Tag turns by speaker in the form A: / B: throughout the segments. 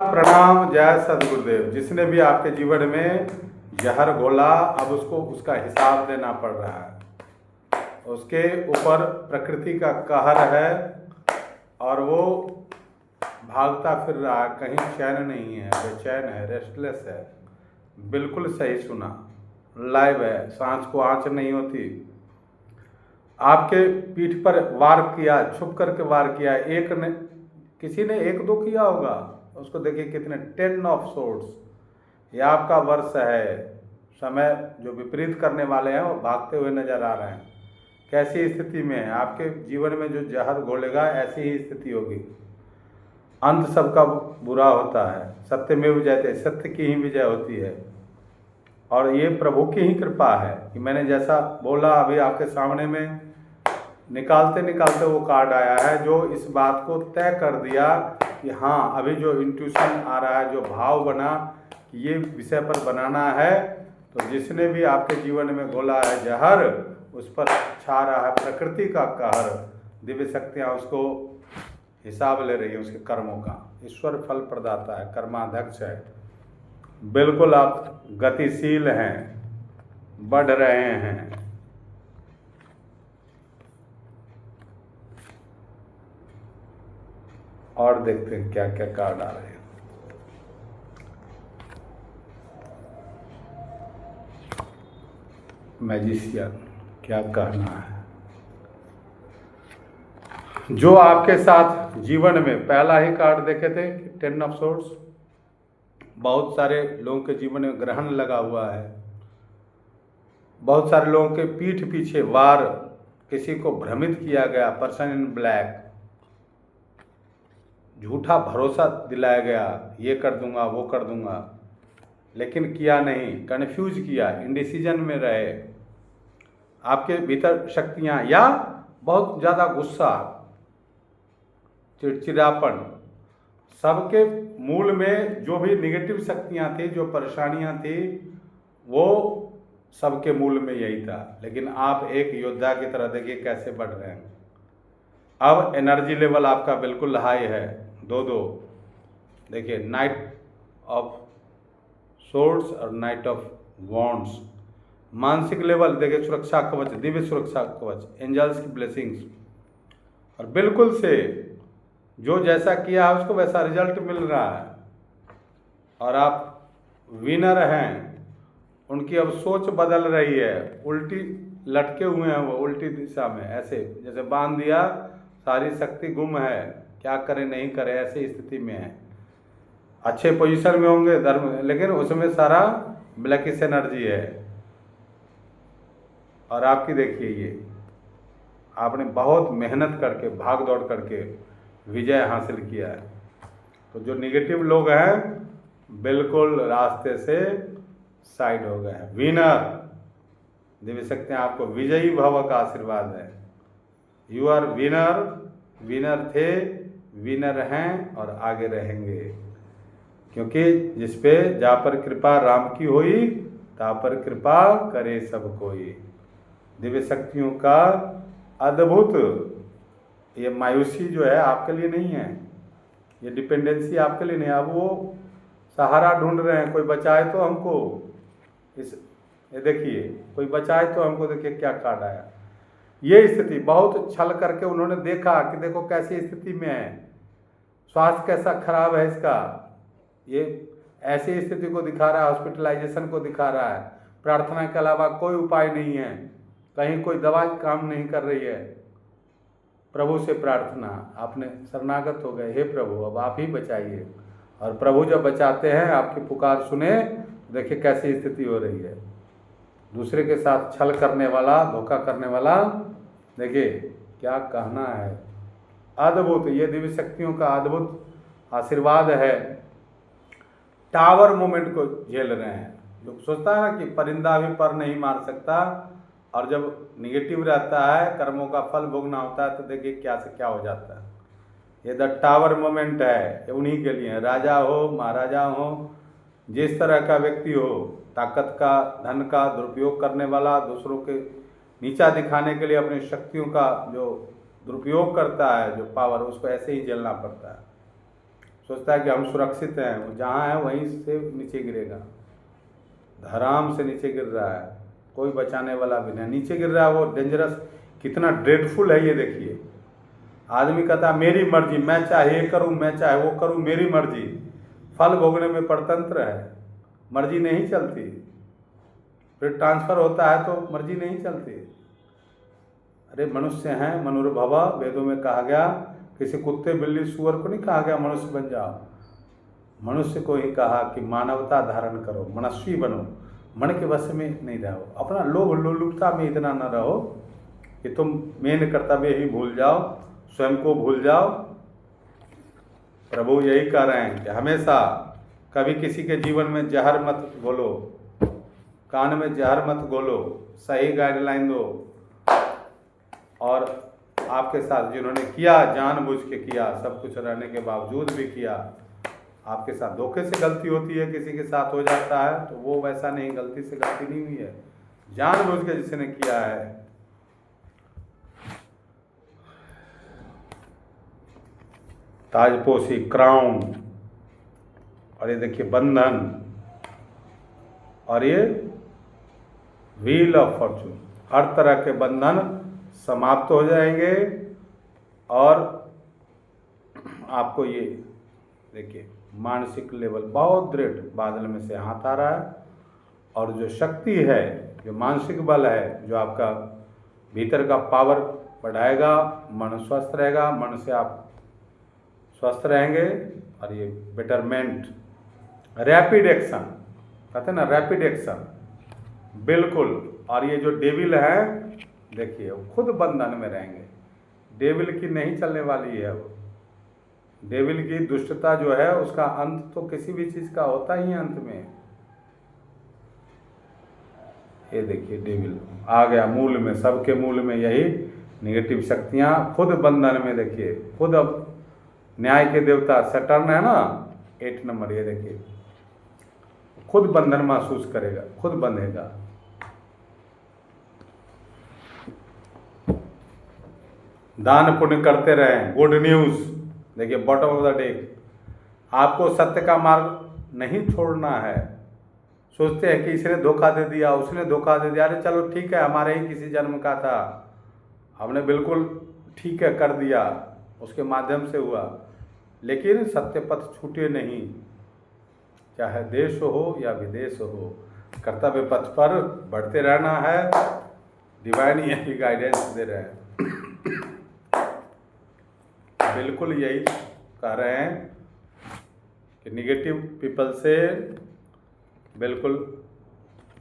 A: प्रणाम, जय सदगुरुदेव। जिसने भी आपके जीवन में जहर घोला, अब उसको उसका हिसाब देना पड़ रहा है। उसके ऊपर प्रकृति का कहर है और वो भागता फिर रहा है, कहीं चैन नहीं है, बेचैन है, रेस्टलेस है। बिल्कुल सही सुना, लाइव है, सांस को आँच नहीं होती। आपके पीठ पर वार किया, छुप करके वार किया, एक ने किसी ने एक दो किया होगा, उसको देखिए कितने 10 ऑफ सोर्ड्स। ये आपका वर्ष है। समय जो विपरीत करने वाले हैं वो भागते हुए नजर आ रहे हैं। कैसी स्थिति में है आपके जीवन में? जो जहर घोलेगा ऐसी ही स्थिति होगी। अंत सबका बुरा होता है। सत्यमेव जयते, सत्य की ही विजय होती है। और ये प्रभु की ही कृपा है कि मैंने जैसा बोला अभी आपके सामने में निकालते निकालते वो कार्ड आया है जो इस बात को तय कर दिया कि हाँ, अभी जो इंट्यूशन आ रहा है, जो भाव बना कि ये विषय पर बनाना है, तो जिसने भी आपके जीवन में घोला है जहर, उस पर छा रहा है प्रकृति का कहर। दिव्य शक्तियाँ उसको हिसाब ले रही है उसके कर्मों का। ईश्वर फल प्रदाता है, कर्माध्यक्ष है। बिल्कुल आप गतिशील हैं, बढ़ रहे हैं। और देखते हैं क्या क्या कार्ड आ रहे हैं। मैजिशियन, क्या कहना है? जो आपके साथ जीवन में पहला ही कार्ड देखे थे, 10 ऑफ सोर्ड्स। बहुत सारे लोगों के जीवन में ग्रहण लगा हुआ है। बहुत सारे लोगों के पीठ पीछे वार, किसी को भ्रमित किया गया। पर्सन इन ब्लैक, झूठा भरोसा दिलाया गया, ये कर दूंगा, वो कर दूंगा, लेकिन किया नहीं। कन्फ्यूज किया, इंडिसीजन में रहे। आपके भीतर शक्तियाँ या बहुत ज़्यादा गुस्सा, चिड़चिड़ापन, सबके मूल में जो भी निगेटिव शक्तियाँ थी, जो परेशानियाँ थी, वो सबके मूल में यही था। लेकिन आप एक योद्धा की तरह देखिए कैसे बढ़ रहे हैं। अब एनर्जी लेवल आपका बिल्कुल हाई है। दो देखिए, नाइट ऑफ सोर्ड्स और नाइट ऑफ वॉन्ड्स। मानसिक लेवल देखिए, सुरक्षा कवच, दिव्य सुरक्षा कवच, एंजल्स की ब्लेसिंग्स। और बिल्कुल से जो जैसा किया है उसको वैसा रिजल्ट मिल रहा है। और आप विनर हैं। उनकी अब सोच बदल रही है। उल्टी लटके हुए हैं वो, उल्टी दिशा में, ऐसे जैसे बांध दिया, सारी शक्ति गुम है, क्या करे नहीं करे, ऐसी स्थिति में है। अच्छे पोजीशन में होंगे धर्म, लेकिन उसमें सारा ब्लैकिश एनर्जी है। और आपकी देखिए, ये आपने बहुत मेहनत करके, भाग दौड़ करके विजय हासिल किया है। तो जो निगेटिव लोग हैं बिल्कुल रास्ते से साइड हो गए हैं। विनर, दिव्य शक्तियाँ आपको विजयी भव का आशीर्वाद है। यू आर विनर, विनर थे, विनर हैं और आगे रहेंगे। क्योंकि जिस पे जा पर कृपा राम की होई, ता पर कृपा करे सब कोई। दिव्य शक्तियों का अद्भुत, ये मायूसी जो है आपके लिए नहीं है, ये डिपेंडेंसी आपके लिए नहीं है। अब वो सहारा ढूंढ रहे हैं, कोई बचाए तो हमको। ये देखिए, कोई बचाए तो हमको। देखिए क्या कार्ड आया। ये स्थिति बहुत छल करके उन्होंने देखा कि देखो कैसी स्थिति में है, स्वास्थ्य कैसा खराब है इसका। ये ऐसी स्थिति को दिखा रहा है, हॉस्पिटलाइजेशन को दिखा रहा है। प्रार्थना के अलावा कोई उपाय नहीं है, कहीं कोई दवा काम नहीं कर रही है। प्रभु से प्रार्थना, आपने शरणागत हो गए, हे प्रभु अब आप ही बचाइए। और प्रभु जब बचाते हैं, आपकी पुकार सुने, देखिए कैसी स्थिति हो रही है। दूसरे के साथ छल करने वाला, धोखा करने वाला, देखिए क्या कहना है। अद्भुत, ये दिव्य शक्तियों का अद्भुत आशीर्वाद है। टावर मोमेंट को झेल रहे हैं। जो सोचता है ना कि परिंदा भी पर नहीं मार सकता, और जब निगेटिव रहता है, कर्मों का फल भोगना होता है, तो देखिए क्या से क्या हो जाता है। ये द टावर मोमेंट है, ये उन्हीं के लिए। राजा हो, महाराजा हो, जिस तरह का व्यक्ति हो, ताकत का, धन का दुरुपयोग करने वाला, दूसरों के नीचा दिखाने के लिए अपनी शक्तियों का जो दुरुपयोग करता है, जो पावर, उसको ऐसे ही झेलना पड़ता है। सोचता है कि हम सुरक्षित हैं, वो जहाँ है वहीं से नीचे गिरेगा, धड़ाम से नीचे गिर रहा है, कोई बचाने वाला भी नहीं, नीचे गिर रहा है। वो डेंजरस कितना ड्रेडफुल है ये देखिए। आदमी कहता है मेरी मर्जी, मैं चाहे ये करूँ, मैं चाहे वो करूँ, मेरी मर्जी। फल भोगने में परतंत्र है, मर्जी नहीं चलती। फिर ट्रांसफर होता है तो मर्जी नहीं चलती। अरे मनुष्य हैं, मनुर्भवा, वेदों में कहा गया, किसी कुत्ते बिल्ली सुअर को नहीं कहा गया मनुष्य बन जाओ। मनुष्य को ही कहा कि मानवता धारण करो, मनस्वी बनो, मन के वश में नहीं रहो, अपना लोभ लोलुपता में इतना न रहो कि तुम मेन कर्तव्य ही भूल जाओ, स्वयं को भूल जाओ। प्रभु यही कह रहे हैं कि हमेशा कभी किसी के जीवन में जहर मत घोलो, कान में जहर मत घोलो, सही गाइडलाइन दो। और आपके साथ जिन्होंने किया, जानबूझ के किया, सब कुछ रहने के बावजूद भी किया, आपके साथ धोखे से गलती होती है, किसी के साथ हो जाता है, तो वो वैसा नहीं, गलती से गलती नहीं हुई है, जानबूझ के जिसने किया है। ताजपोशी, क्राउन, और ये देखिए बंधन, और ये व्हील ऑफ फॉर्चून, हर तरह के बंधन समाप्त हो जाएंगे। और आपको ये देखिए मानसिक लेवल बहुत दृढ़, बादल में से हाथ आ रहा है, और जो शक्ति है, जो मानसिक बल है, जो आपका भीतर का पावर बढ़ाएगा, मन स्वस्थ रहेगा, मन से आप स्वस्थ रहेंगे। और ये बेटरमेंट, रैपिड एक्शन, कहते हैं ना रैपिड एक्शन, बिल्कुल। और ये जो डेविल है देखिए, वो खुद बंधन में रहेंगे, डेविल की नहीं चलने वाली है वो। डेविल की दुष्टता जो है उसका अंत तो किसी भी चीज का होता ही है अंत में। ये देखिए डेविल आ गया मूल में, सबके मूल में यही निगेटिव शक्तियां, खुद बंधन में। देखिए खुद, अब न्याय के देवता सैटर्न है ना, 8 नंबर, ये देखिए खुद बंधन महसूस करेगा, खुद बंधेगा। दान पुण्य करते रहें, गुड न्यूज। देखिए बॉटम ऑफ द डे, आपको सत्य का मार्ग नहीं छोड़ना है। सोचते हैं कि इसने धोखा दे दिया, उसने धोखा दे दिया, अरे चलो ठीक है, हमारे ही किसी जन्म का था, हमने बिल्कुल ठीक है कर दिया, उसके माध्यम से हुआ, लेकिन सत्य पथ छूटे नहीं। चाहे देश हो या विदेश हो, कर्तव्य पथ पर बढ़ते रहना है। डिवाइन यही गाइडेंस दे रहे हैं, बिल्कुल यही कह रहे हैं कि निगेटिव पीपल से बिल्कुल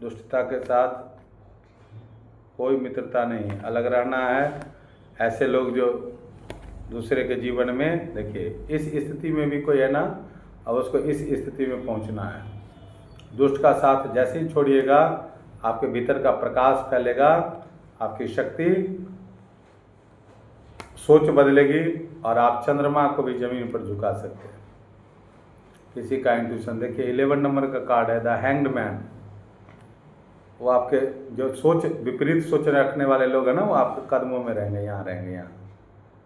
A: दुष्टता के साथ कोई मित्रता नहीं, अलग रहना है। ऐसे लोग जो दूसरे के जीवन में, देखिए इस स्थिति में भी कोई है ना, अब उसको इस स्थिति में पहुंचना है। दुष्ट का साथ जैसे ही छोड़िएगा, आपके भीतर का प्रकाश फैलेगा, आपकी शक्ति, सोच बदलेगी, और आप चंद्रमा को भी जमीन पर झुका सकते हैं। किसी का इंट्यूशन, देखिए 11 नंबर का कार्ड है द हैंग्ड मैन। वो आपके जो सोच, विपरीत सोच रखने वाले लोग हैं ना, वो आपके कदमों में रहेंगे, यहाँ रहेंगे, यहाँ।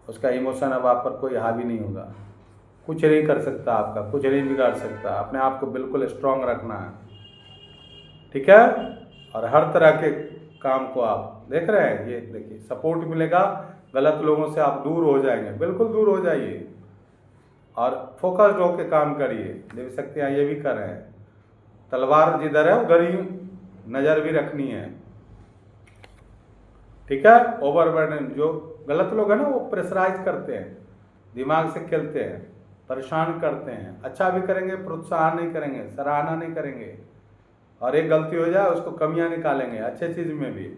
A: उसका इमोशन अब आप पर कोई हावी नहीं होगा, कुछ नहीं कर सकता, आपका कुछ नहीं बिगाड़ सकता। अपने आप को बिल्कुल स्ट्रांग रखना है, ठीक है। और हर तरह के काम को आप देख रहे हैं, ये देखिए सपोर्ट मिलेगा, गलत लोगों से आप दूर हो जाएंगे, बिल्कुल दूर हो जाइए, और फोकस्ड होकर काम करिए। देव शक्तियाँ ये भी कर रहे हैं, तलवार जिधर है उधर ही नज़र भी रखनी है, ठीक है। ओवरबर्डन, जो गलत लोग हैं ना, वो प्रेशराइज करते हैं, दिमाग से खेलते हैं, परेशान करते हैं, अच्छा भी करेंगे, प्रोत्साहन नहीं करेंगे, सराहना नहीं करेंगे, और एक गलती हो जाए उसको कमियां निकालेंगे अच्छे चीज़ में भी।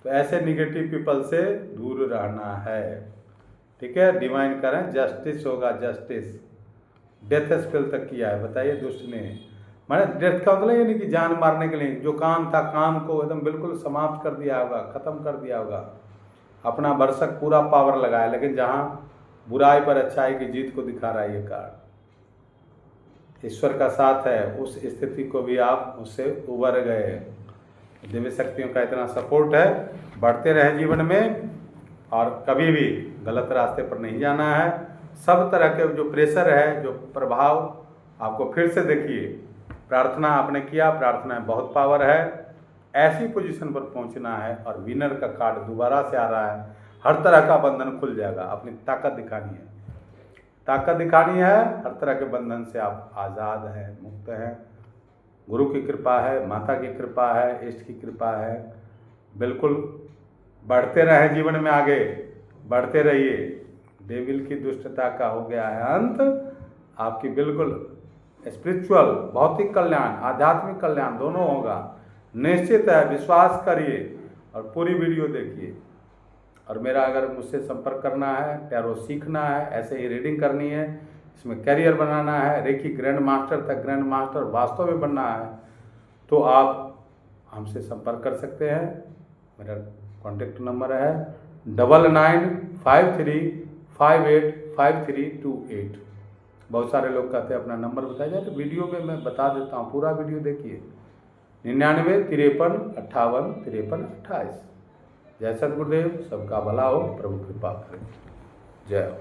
A: तो ऐसे निगेटिव पीपल से दूर रहना है, ठीक है। डिवाइन करें, जस्टिस होगा, जस्टिस। डेथ स्पेल तक किया है, बताइए दुष्ट ने। मैंने डेथ का मतलब ये नहीं कि जान मारने के लिए, जो काम था काम को एकदम बिल्कुल समाप्त कर दिया होगा, ख़त्म कर दिया होगा, अपना भरसक पूरा पावर लगाया। लेकिन जहाँ बुराई पर अच्छाई की जीत को दिखा रहा है ये कार्ड, ईश्वर का साथ है, उस स्थिति को भी आप उससे उबर गए। दिव्य शक्तियों का इतना सपोर्ट है, बढ़ते रहे जीवन में, और कभी भी गलत रास्ते पर नहीं जाना है, सब तरह के जो प्रेशर है, जो प्रभाव, आपको फिर से देखिए, प्रार्थना आपने किया, प्रार्थना में बहुत पावर है, ऐसी पोजीशन पर पहुंचना है और विनर का कार्ड दोबारा से आ रहा है, हर तरह का बंधन खुल जाएगा। अपनी ताकत दिखानी है, ताकत दिखानी है, हर तरह के बंधन से आप आज़ाद हैं, मुक्त हैं। गुरु की कृपा है, माता की कृपा है, इष्ट की कृपा है। बिल्कुल बढ़ते रहें जीवन में, आगे बढ़ते रहिए। डेविल की दुष्टता का हो गया है अंत, आपकी बिल्कुल स्पिरिचुअल, भौतिक कल्याण, आध्यात्मिक कल्याण दोनों होगा, निश्चित है। विश्वास करिए और पूरी वीडियो देखिए। और मेरा अगर मुझसे संपर्क करना है, टैरो सीखना है, ऐसे ही रीडिंग करनी है, इसमें करियर बनाना है, रेकी ग्रैंड मास्टर तक, ग्रैंड मास्टर वास्तव में बनना है, तो आप हमसे संपर्क कर सकते हैं। मेरा कॉन्टेक्ट नंबर है 9953585328। बहुत सारे लोग कहते हैं अपना नंबर बताया जाए, तो वीडियो में मैं बता देता हूँ, पूरा वीडियो देखिए। 99 53 58 53 28। जय सद्गुरुदेव, सबका भला हो, प्रभु कृपा करें। जय हो।